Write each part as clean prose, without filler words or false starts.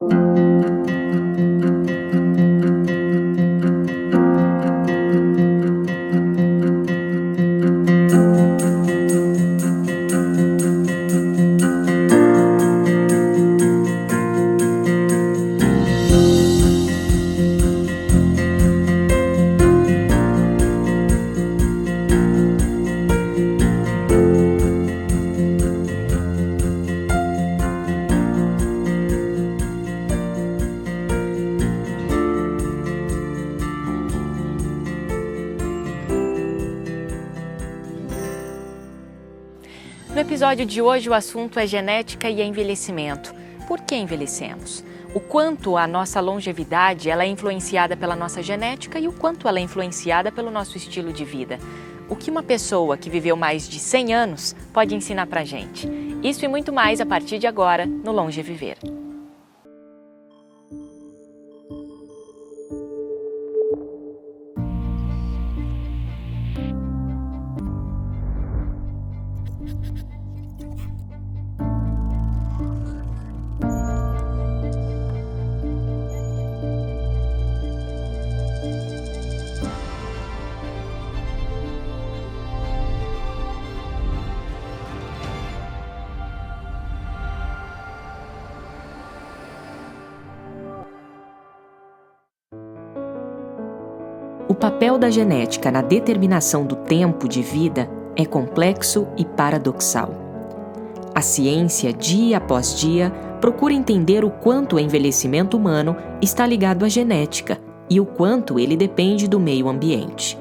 No episódio de hoje, o assunto é genética e envelhecimento. Por que envelhecemos? O quanto a nossa longevidade ela é influenciada pela nossa genética e o quanto ela é influenciada pelo nosso estilo de vida. O que uma pessoa que viveu mais de 100 anos pode ensinar pra gente? Isso e muito mais a partir de agora no Longe Viver. O papel da genética na determinação do tempo de vida é complexo e paradoxal. A ciência, dia após dia, procura entender o quanto o envelhecimento humano está ligado à genética e o quanto ele depende do meio ambiente.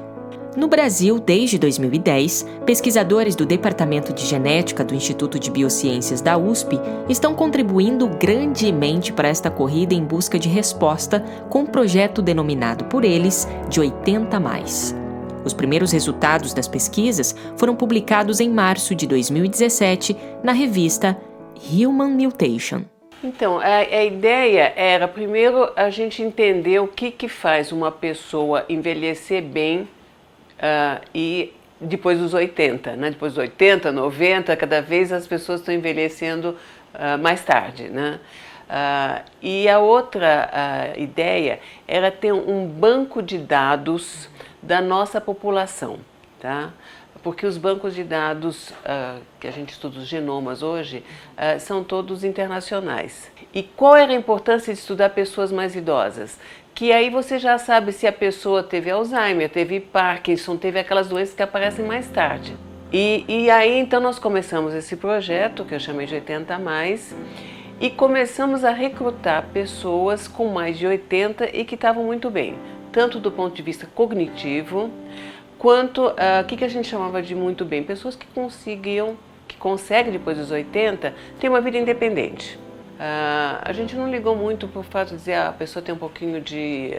No Brasil, desde 2010, pesquisadores do Departamento de Genética do Instituto de Biociências da USP estão contribuindo grandemente para esta corrida em busca de resposta com um projeto denominado por eles de 80+. Os primeiros resultados das pesquisas foram publicados em março de 2017 na revista Human Mutation. Então, a ideia era primeiro a gente entender o que faz uma pessoa envelhecer bem e depois dos 80, né? Depois dos 80, 90, cada vez as pessoas estão envelhecendo mais tarde, né? E a outra ideia era ter um banco de dados da nossa população, tá? Porque os bancos de dados que a gente estuda os genomas hoje são todos internacionais. E qual era a importância de estudar pessoas mais idosas? Que aí você já sabe se a pessoa teve Alzheimer, teve Parkinson, teve aquelas doenças que aparecem mais tarde. E aí então nós começamos esse projeto, que eu chamei de 80+, e começamos a recrutar pessoas com mais de 80 e que estavam muito bem, tanto do ponto de vista cognitivo, quanto o que a gente chamava de muito bem, pessoas que conseguem depois dos 80 ter uma vida independente. A gente não ligou muito por fato de dizer a pessoa tem um pouquinho de...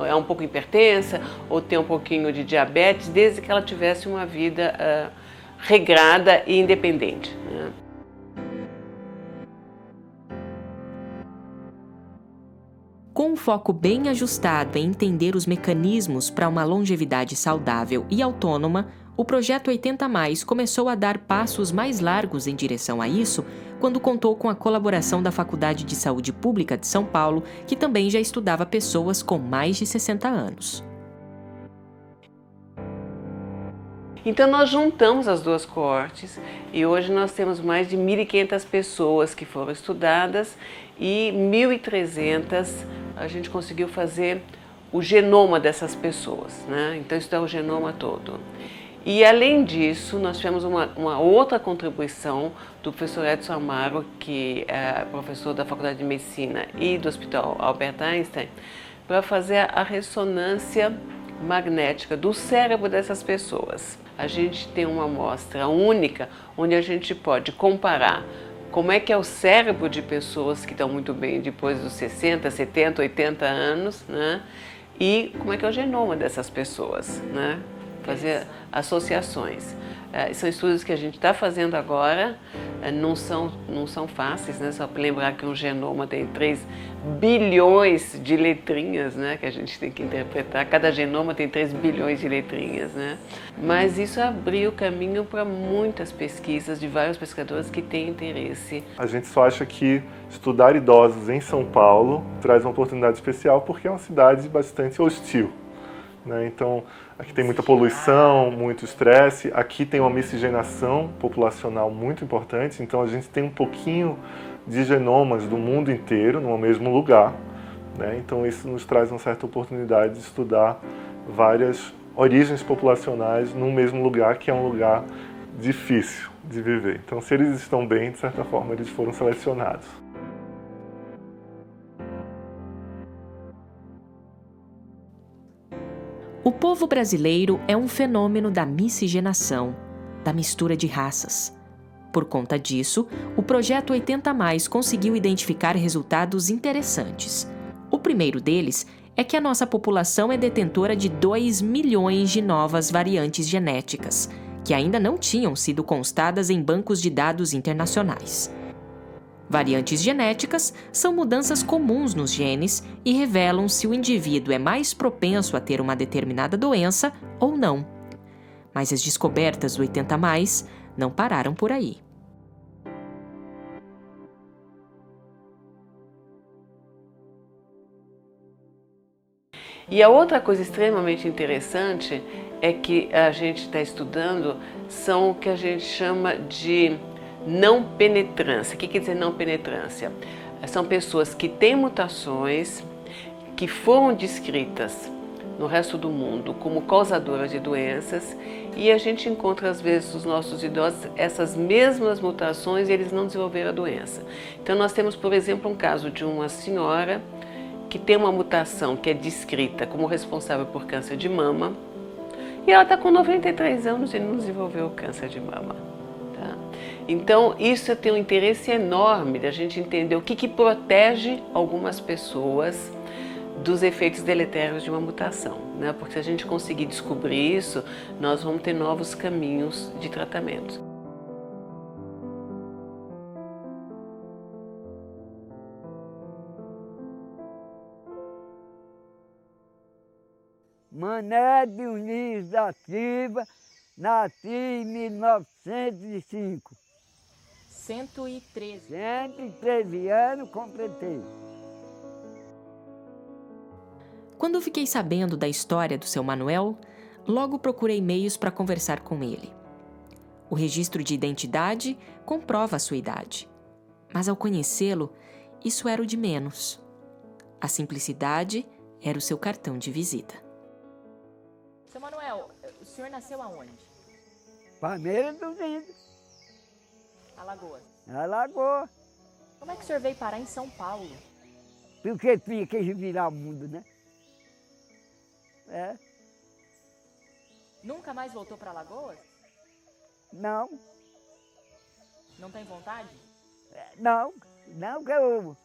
é um pouco hipertensa ou tem um pouquinho de diabetes, desde que ela tivesse uma vida regrada e independente, né? Com um foco bem ajustado em entender os mecanismos para uma longevidade saudável e autônoma, o Projeto 80+, começou a dar passos mais largos em direção a isso quando contou com a colaboração da Faculdade de Saúde Pública de São Paulo, que também já estudava pessoas com mais de 60 anos. Então nós juntamos as duas coortes e hoje nós temos mais de 1.500 pessoas que foram estudadas e 1.300 a gente conseguiu fazer o genoma dessas pessoas, né? Então estudar o genoma todo. E além disso, nós tivemos uma outra contribuição do professor Edson Amaro, que é professor da Faculdade de Medicina e do Hospital Albert Einstein, para fazer a ressonância magnética do cérebro dessas pessoas. A gente tem uma amostra única onde a gente pode comparar como é que é o cérebro de pessoas que estão muito bem depois dos 60, 70, 80 anos, né? E como é que é o genoma dessas pessoas, né? fazer associações. São estudos que a gente está fazendo agora, não são fáceis, né? Só para lembrar que um genoma tem 3 bilhões de letrinhas, né? Que a gente tem que interpretar. Cada genoma tem 3 bilhões de letrinhas, né? Mas isso abriu caminho para muitas pesquisas de vários pesquisadores que têm interesse. A gente só acha que estudar idosos em São Paulo traz uma oportunidade especial porque é uma cidade bastante hostil, né? Então, aqui tem muita poluição, muito estresse, aqui tem uma miscigenação populacional muito importante, então a gente tem um pouquinho de genomas do mundo inteiro no mesmo lugar, né? Então isso nos traz uma certa oportunidade de estudar várias origens populacionais num mesmo lugar, que é um lugar difícil de viver. Então, se eles estão bem, de certa forma, eles foram selecionados. O povo brasileiro é um fenômeno da miscigenação, da mistura de raças. Por conta disso, o Projeto 80+ conseguiu identificar resultados interessantes. O primeiro deles é que a nossa população é detentora de 2 milhões de novas variantes genéticas, que ainda não tinham sido constadas em bancos de dados internacionais. Variantes genéticas são mudanças comuns nos genes e revelam se o indivíduo é mais propenso a ter uma determinada doença ou não. Mas as descobertas do 80+ não pararam por aí. E a outra coisa extremamente interessante é que a gente está estudando são o que a gente chama de não penetrância. O que quer dizer não penetrância? São pessoas que têm mutações que foram descritas no resto do mundo como causadoras de doenças e a gente encontra às vezes os nossos idosos essas mesmas mutações e eles não desenvolveram a doença. Então nós temos, por exemplo, um caso de uma senhora que tem uma mutação que é descrita como responsável por câncer de mama e ela está com 93 anos e não desenvolveu o câncer de mama. Tá? Então isso tem um interesse enorme da gente entender o que protege algumas pessoas dos efeitos deletérios de uma mutação, né? Porque se a gente conseguir descobrir isso, nós vamos ter novos caminhos de tratamento. Mané Dionísio da Silva, nasci em 1905. 113. 113 anos completei. Quando fiquei sabendo da história do seu Manuel, logo procurei meios para conversar com ele. O registro de identidade comprova a sua idade, mas ao conhecê-lo, isso era o de menos. A simplicidade era o seu cartão de visita. Seu Manuel, o senhor nasceu aonde? Palmeira dos Índios, Alagoas. Alagoas. Como é que o senhor veio parar em São Paulo? Porque tinha que virar o mundo, né? É, Nunca mais voltou para Alagoas? não, Não tem vontade? não, que eu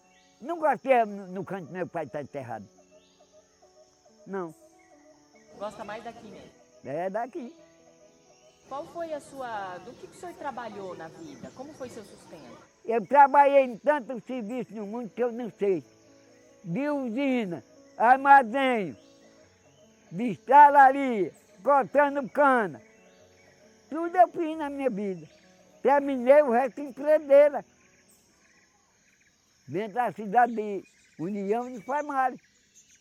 não gostei no canto do meu pai estar enterrado. Não, Gosta mais daqui mesmo? é daqui. Qual foi a sua... Do que o senhor trabalhou na vida? Como foi seu sustento? Eu trabalhei em tantos serviços no mundo que eu não sei. De usina, armazém, de estalaria, cortando cana. Tudo eu fiz na minha vida. Terminei o resto em Fredeira, dentro da cidade de União de Farmária.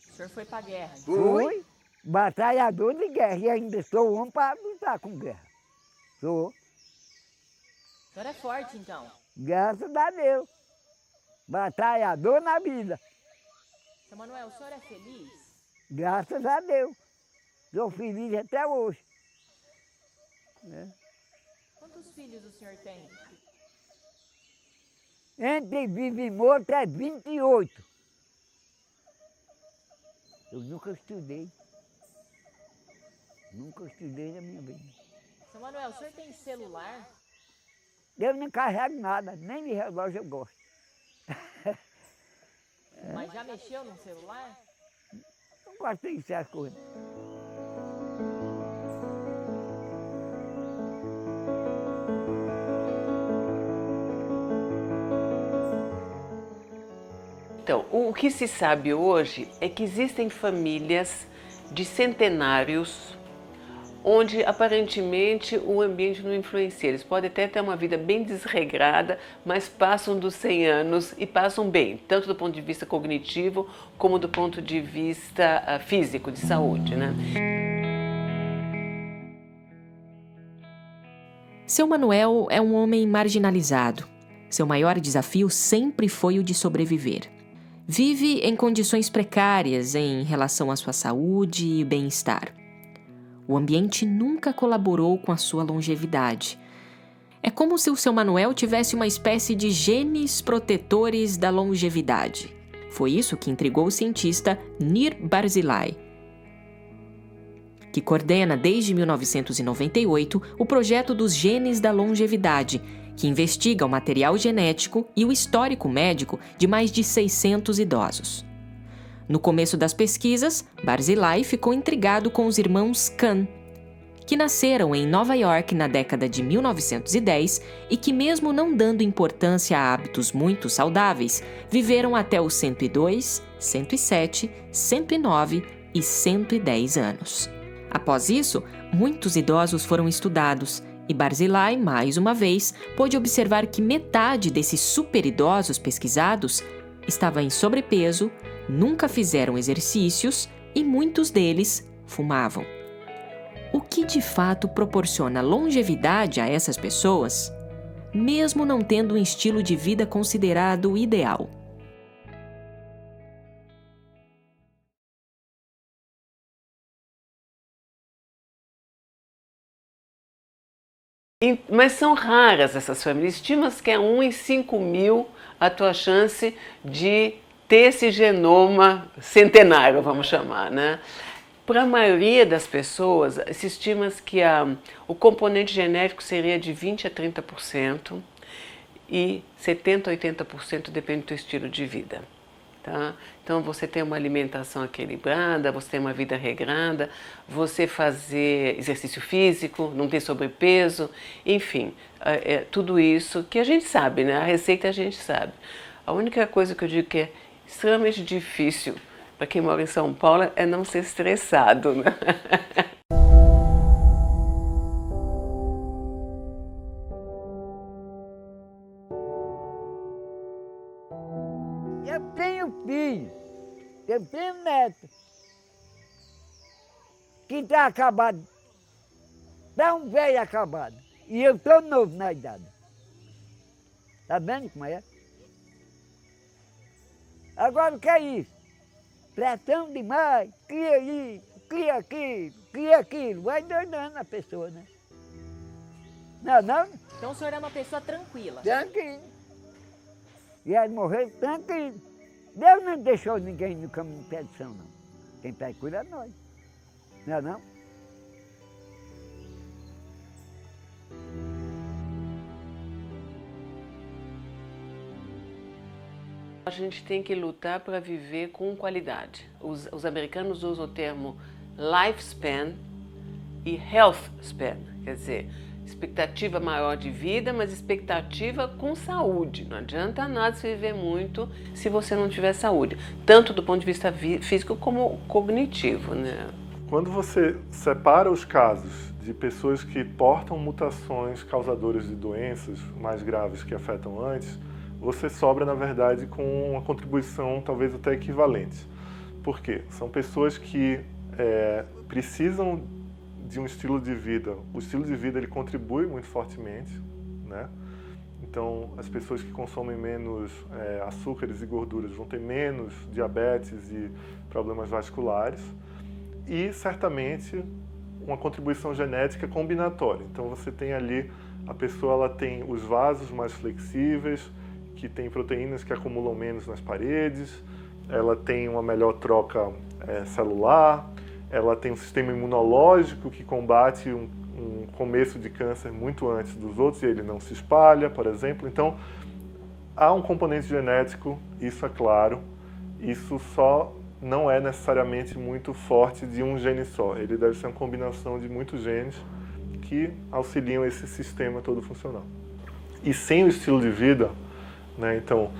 O senhor foi para a guerra? Fui batalhador de guerra e ainda sou homem para lutar com guerra. Sou, O senhor é forte, então? graças a Deus. Batalhador na vida, Seu Manuel, o senhor é feliz? graças a Deus. Sou feliz até hoje. Quantos filhos o senhor tem? Entre vivo e morto é 28. Eu nunca estudei. Nunca estudei na minha vida. Seu Manuel, o senhor tem celular? Eu não carrego nada, nem de relógio eu gosto. Mas já mexeu num celular? Não gosto de essas coisas. Então, o que se sabe hoje é que existem famílias de centenários onde aparentemente o ambiente não influencia. Eles podem até ter uma vida bem desregrada, mas passam dos 100 anos e passam bem, tanto do ponto de vista cognitivo como do ponto de vista físico, de saúde, né? Seu Manuel é um homem marginalizado. Seu maior desafio sempre foi o de sobreviver. Vive em condições precárias em relação à sua saúde e bem-estar. O ambiente nunca colaborou com a sua longevidade. É como se o seu Manuel tivesse uma espécie de genes protetores da longevidade. Foi isso que intrigou o cientista Nir Barzilai, que coordena desde 1998 o projeto dos genes da longevidade, que investiga o material genético e o histórico médico de mais de 600 idosos. No começo das pesquisas, Barzilai ficou intrigado com os irmãos Kahn, que nasceram em Nova York na década de 1910 e que, mesmo não dando importância a hábitos muito saudáveis, viveram até os 102, 107, 109 e 110 anos. Após isso, muitos idosos foram estudados e Barzilai, mais uma vez, pôde observar que metade desses superidosos pesquisados estava em sobrepeso, nunca fizeram exercícios e muitos deles fumavam. O que de fato proporciona longevidade a essas pessoas, mesmo não tendo um estilo de vida considerado ideal? Mas são raras essas famílias. Estima-se que é 1 em 5.000 a tua chance de ter esse genoma centenário, vamos chamar, né? Para a maioria das pessoas, se estima que o componente genético seria de 20% a 30% e 70% a 80% depende do teu estilo de vida. Tá? Então você tem uma alimentação equilibrada, você tem uma vida regrada, você fazer exercício físico, não ter sobrepeso, enfim, tudo isso que a gente sabe, né? A receita a gente sabe. A única coisa que eu digo que é extremamente difícil para quem mora em São Paulo é não ser estressado, né? Eu tenho filho, eu tenho neto, que está acabado, está um velho acabado, e eu estou novo na idade. Está vendo como é? Agora o que é isso? Pressão demais, cria isso, cria aquilo, vai doidando a pessoa, né? Não? Então o senhor é uma pessoa tranquila. Tranquilo. E aí morrer tranquilo. Deus não deixou ninguém no caminho de perdição, não. Quem pede cuida é nós. Não? A gente tem que lutar para viver com qualidade. Os americanos usam o termo lifespan e health span, quer dizer, expectativa maior de vida, mas expectativa com saúde. Não adianta nada se viver muito se você não tiver saúde, tanto do ponto de vista físico como cognitivo, né? Quando você separa os casos de pessoas que portam mutações causadoras de doenças mais graves que afetam antes, você sobra, na verdade, com uma contribuição talvez até equivalente. Por quê? São pessoas que precisam de um estilo de vida. O estilo de vida ele contribui muito fortemente, né? Então, as pessoas que consomem menos açúcares e gorduras vão ter menos diabetes e problemas vasculares. E, certamente, uma contribuição genética combinatória. Então, você tem ali, a pessoa ela tem os vasos mais flexíveis, que tem proteínas que acumulam menos nas paredes, ela tem uma melhor troca celular, ela tem um sistema imunológico que combate um começo de câncer muito antes dos outros e ele não se espalha, por exemplo. Então, há um componente genético, isso é claro, isso só não é necessariamente muito forte de um gene só. Ele deve ser uma combinação de muitos genes que auxiliam esse sistema todo funcional. E sem o estilo de vida, né, então,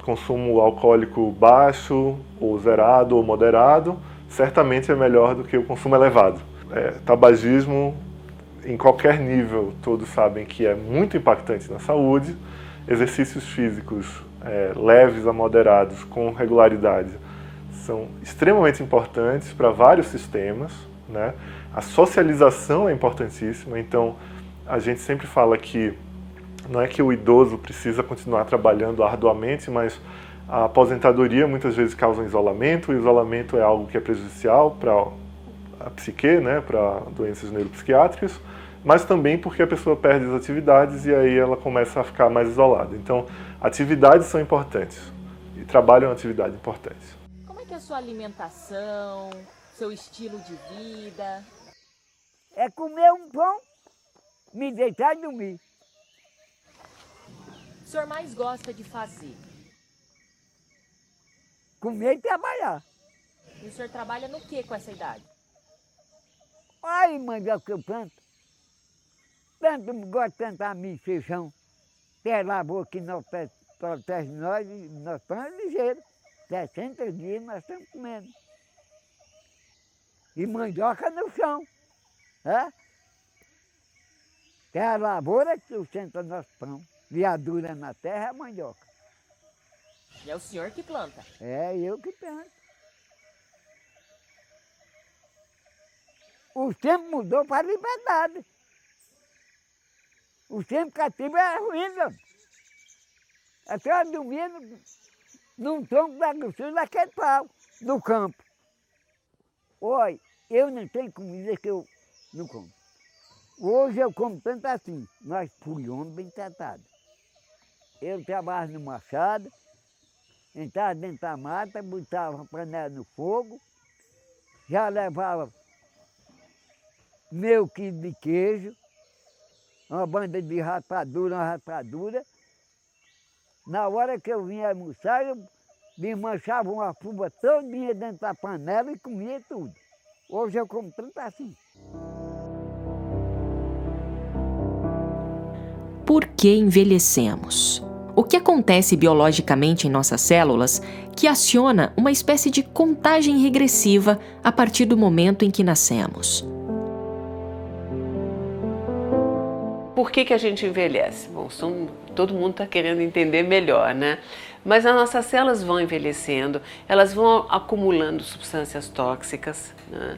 consumo alcoólico baixo, ou zerado, ou moderado, certamente é melhor do que o consumo elevado. Tabagismo, em qualquer nível, todos sabem que é muito impactante na saúde. Exercícios físicos leves a moderados, com regularidade, são extremamente importantes para vários sistemas, né? A socialização é importantíssima, então a gente sempre fala que não é que o idoso precisa continuar trabalhando arduamente, mas a aposentadoria muitas vezes causa um isolamento, o isolamento é algo que é prejudicial para a psique, né, para doenças neuropsiquiátricas, mas também porque a pessoa perde as atividades e aí ela começa a ficar mais isolada. Então, atividades são importantes e trabalho é uma atividade importante. Como é que é a sua alimentação, seu estilo de vida? É comer um pão, me deitar e dormir. O senhor mais gosta de fazer? Comer e trabalhar. E o senhor trabalha no que com essa idade? Ai, mandioca que eu planto. Tanto gosto de plantar milho e feijão. Tem lavoura que não protege nós, e nós estamos ligeiros. 60 dias nós estamos comendo. E mandioca no chão. Tem a lavoura que sustenta nosso pão. Viadura na terra é a mandioca. E é o senhor que planta? É eu que planto. O tempo mudou para a liberdade. O tempo cativo era ruim, não. Até eu dormia num tronco da grossura daquele pau, no campo. Olha, eu não tenho comida que eu não como. Hoje eu como tanto assim, nós fui homem bem tratado. Eu trabalhava no machado, entrava dentro da mata, botava a panela no fogo, já levava meio quilo de queijo, uma banda de uma raspadura. Na hora que eu vinha almoçar, eu desmanchava uma fuba todinha dentro da panela e comia tudo. Hoje eu como tanto assim. Por que envelhecemos? O que acontece biologicamente em nossas células que aciona uma espécie de contagem regressiva a partir do momento em que nascemos? Por que a gente envelhece? Bom, todo mundo está querendo entender melhor, né? Mas as nossas células vão envelhecendo, elas vão acumulando substâncias tóxicas, né?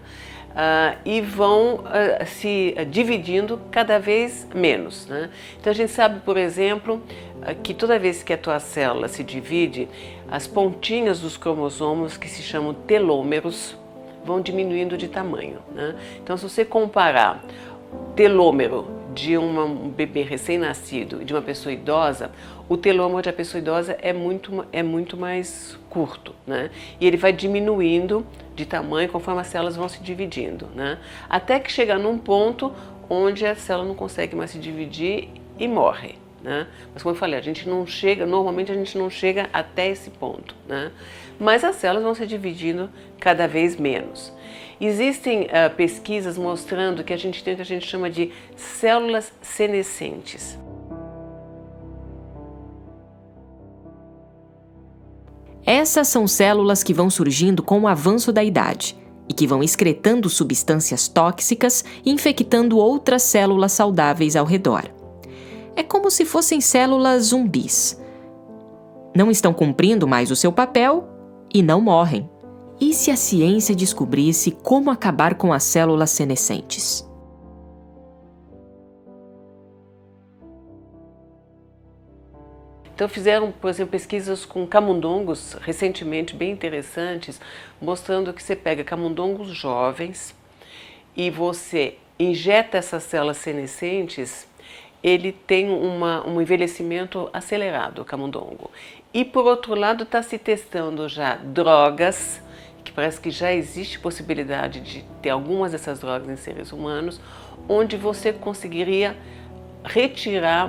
E vão se dividindo cada vez menos, né? Então a gente sabe, por exemplo, que toda vez que a tua célula se divide, as pontinhas dos cromossomos, que se chamam telômeros, vão diminuindo de tamanho, né? Então se você comparar telômero de um bebê recém-nascido e de uma pessoa idosa, o telômero da pessoa idosa é muito mais curto, né? E ele vai diminuindo de tamanho conforme as células vão se dividindo, né? Até que chega num ponto onde a célula não consegue mais se dividir e morre, né? Mas como eu falei, normalmente a gente não chega até esse ponto, né? Mas as células vão se dividindo cada vez menos. Existem pesquisas mostrando que a gente tem o que a gente chama de células senescentes. Essas são células que vão surgindo com o avanço da idade e que vão excretando substâncias tóxicas e infectando outras células saudáveis ao redor. É como se fossem células zumbis. Não estão cumprindo mais o seu papel e não morrem. E se a ciência descobrisse como acabar com as células senescentes? Então fizeram, por exemplo, pesquisas com camundongos recentemente bem interessantes, mostrando que você pega camundongos jovens e você injeta essas células senescentes, ele tem um envelhecimento acelerado, o camundongo. E por outro lado está se testando já drogas, que parece que já existe possibilidade de ter algumas dessas drogas em seres humanos, onde você conseguiria retirar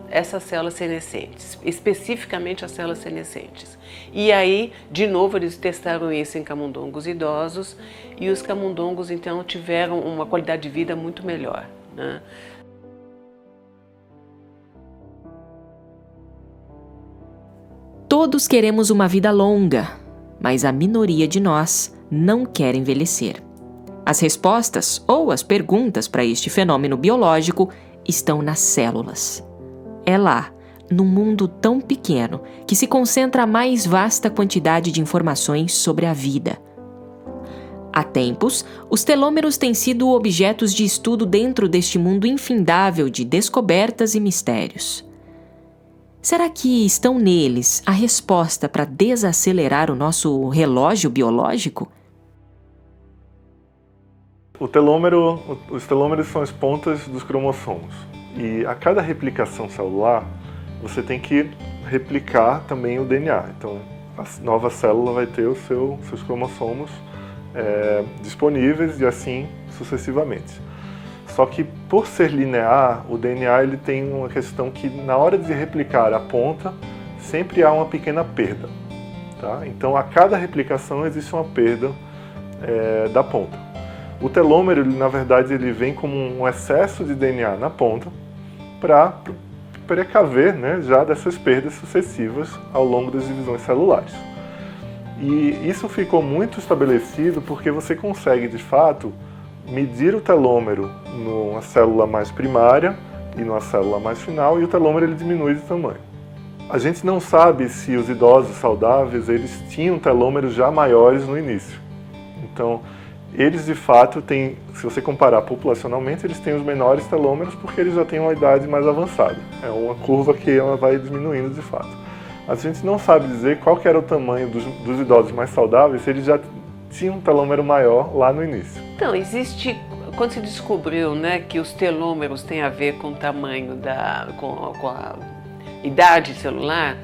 essas células senescentes, especificamente as células senescentes. E aí, de novo, eles testaram isso em camundongos idosos e os camundongos, então, tiveram uma qualidade de vida muito melhor, né? Todos queremos uma vida longa, mas a minoria de nós não quer envelhecer. As respostas ou as perguntas para este fenômeno biológico estão nas células. É lá, num mundo tão pequeno, que se concentra a mais vasta quantidade de informações sobre a vida. Há tempos, os telômeros têm sido objetos de estudo dentro deste mundo infindável de descobertas e mistérios. Será que estão neles a resposta para desacelerar o nosso relógio biológico? Os telômeros são as pontas dos cromossomos. E a cada replicação celular, você tem que replicar também o DNA. Então, a nova célula vai ter seus cromossomos disponíveis e assim sucessivamente. Só que, por ser linear, o DNA ele tem uma questão que, na hora de replicar a ponta, sempre há uma pequena perda. Tá? Então, a cada replicação existe uma perda da ponta. O telômero, na verdade, ele vem como um excesso de DNA na ponta para precaver, né, já dessas perdas sucessivas ao longo das divisões celulares. E isso ficou muito estabelecido porque você consegue, de fato, medir o telômero numa célula mais primária e numa célula mais final, e o telômero ele diminui de tamanho. A gente não sabe se os idosos saudáveis eles tinham telômeros já maiores no início. Então, eles de fato têm, se você comparar populacionalmente, eles têm os menores telômeros porque eles já têm uma idade mais avançada. É uma curva que ela vai diminuindo de fato. A gente não sabe dizer qual que era o tamanho dos idosos mais saudáveis, se eles já tinham um telômero maior lá no início. Então, quando se descobriu, né, que os telômeros têm a ver com o tamanho com a idade celular,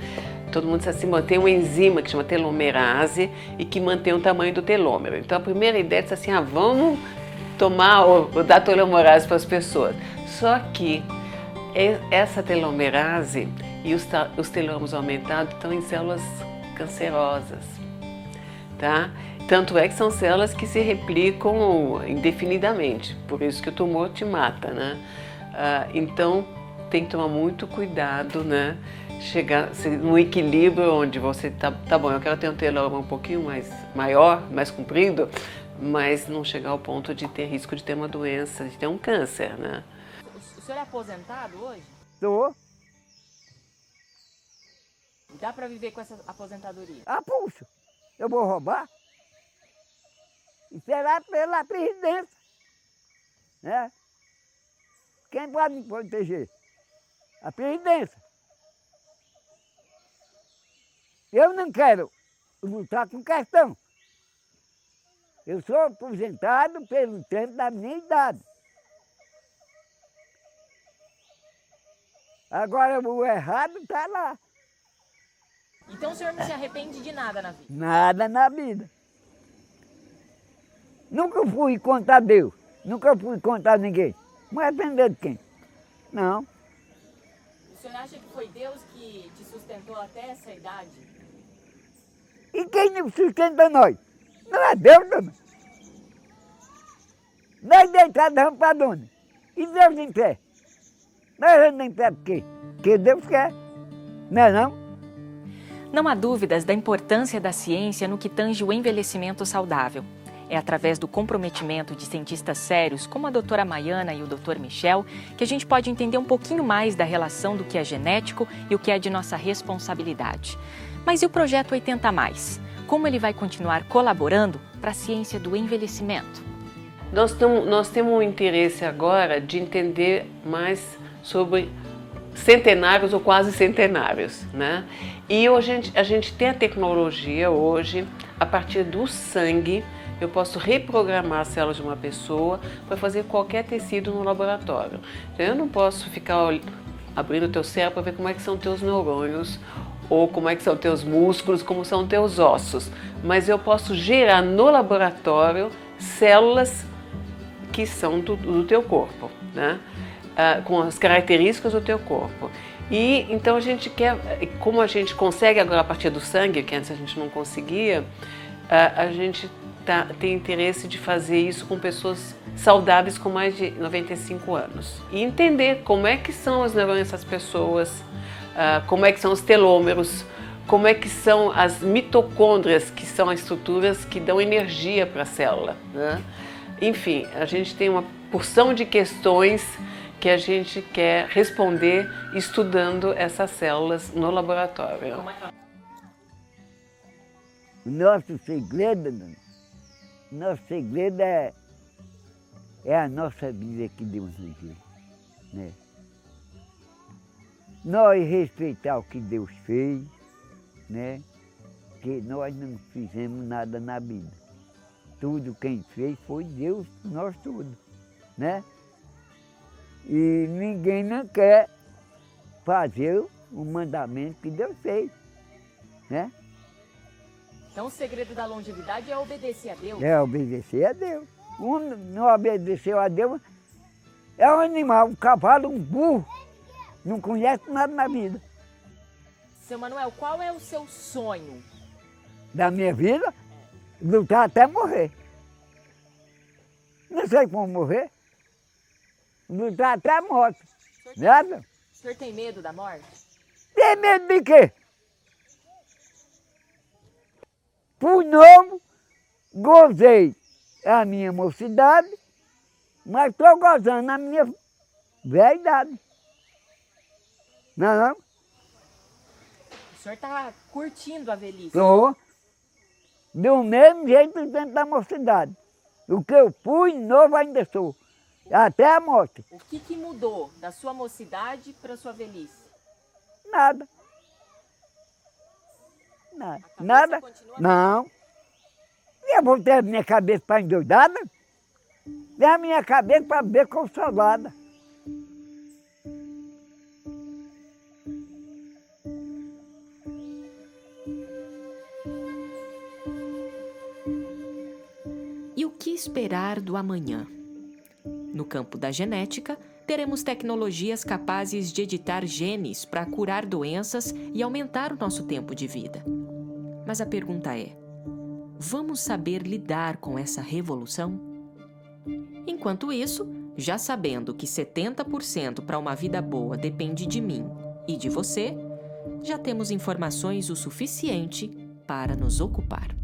todo mundo disse assim, tem uma enzima que chama telomerase e que mantém o tamanho do telômero. Então a primeira ideia é assim, vamos dar telomerase para as pessoas. Só que essa telomerase e os telômeros aumentados estão em células cancerosas, tá? Tanto é que são células que se replicam indefinidamente, por isso que o tumor te mata, né? Então tem que tomar muito cuidado, né? Chegar num equilíbrio onde você tá bom, eu quero ter um telômero um pouquinho maior, mais comprido, mas não chegar ao ponto de ter risco de ter uma doença, de ter um câncer, né? O senhor é aposentado hoje? Tô. Dá para viver com essa aposentadoria? Puxa, eu vou roubar? E será pela presidência, né? Quem pode me proteger? A presidência. Eu não quero lutar com questão. Eu sou aposentado pelo tempo da minha idade. Agora o errado está lá. Então o senhor não se arrepende de nada na vida? Nada na vida. Nunca fui contra Deus. Nunca fui contra ninguém. Mas depender de quem? Não. O senhor acha que foi Deus que te sustentou até essa idade? E quem nos sustenta nós? Não é Deus também. Nós deitamos para onde? E Deus em pé? Nós andamos em pé por quê? Porque Deus quer. Não é não? Não há dúvidas da importância da ciência no que tange o envelhecimento saudável. É através do comprometimento de cientistas sérios, como a doutora Maiana e o doutor Michel, que a gente pode entender um pouquinho mais da relação do que é genético e o que é de nossa responsabilidade. Mas e o projeto 80+? Como ele vai continuar colaborando para a ciência do envelhecimento? Nós temos um interesse agora de entender mais sobre centenários ou quase centenários, né? E hoje a gente tem a tecnologia hoje, a partir do sangue, eu posso reprogramar as células de uma pessoa para fazer qualquer tecido no laboratório. Então eu não posso ficar abrindo o teu cérebro para ver como é que são teus neurônios, ou como é que são teus músculos, como são teus ossos. Mas eu posso gerar no laboratório células que são do teu corpo, né? Com as características do teu corpo. E então a gente quer, como a gente consegue agora a partir do sangue, que antes a gente não conseguia, a gente tem interesse de fazer isso com pessoas saudáveis com mais de 95 anos. E entender como é que são os neurônios dessas pessoas, como é que são os telômeros, como é que são as mitocôndrias, que são as estruturas que dão energia para a célula, né? Enfim, a gente tem uma porção de questões que a gente quer responder estudando essas células no laboratório. O nosso segredo é a nossa vida que Deus nos deu, né? Nós respeitar o que Deus fez, né? Que nós não fizemos nada na vida. Tudo quem fez foi Deus, nós tudo, né? E ninguém não quer fazer o mandamento que Deus fez, né? Então o segredo da longevidade é obedecer a Deus? É obedecer a Deus. Um não obedeceu a Deus, é um animal, um cavalo, um burro. Não conhece nada na vida. Seu Manuel, qual é o seu sonho? Da minha vida, lutar até morrer. Não sei como morrer. Lutar até a morte. Nada? O senhor tem medo da morte? Tem medo de quê? Por novo, gozei a minha mocidade, mas estou gozando a minha velha-idade. Não, não? O senhor está curtindo a velhice? Estou. Do mesmo jeito dentro da mocidade. O que eu fui, novo ainda sou. Até a morte. O que mudou da sua mocidade para a sua velhice? Nada. Nada. A cabeça Nada? continua Não. Eu vou ter a minha cabeça para endoidada? Tem a minha cabeça para ver consolada. E o que esperar do amanhã? No campo da genética, teremos tecnologias capazes de editar genes para curar doenças e aumentar o nosso tempo de vida. Mas a pergunta é: vamos saber lidar com essa revolução? Enquanto isso, já sabendo que 70% para uma vida boa depende de mim e de você, já temos informações o suficiente para nos ocupar.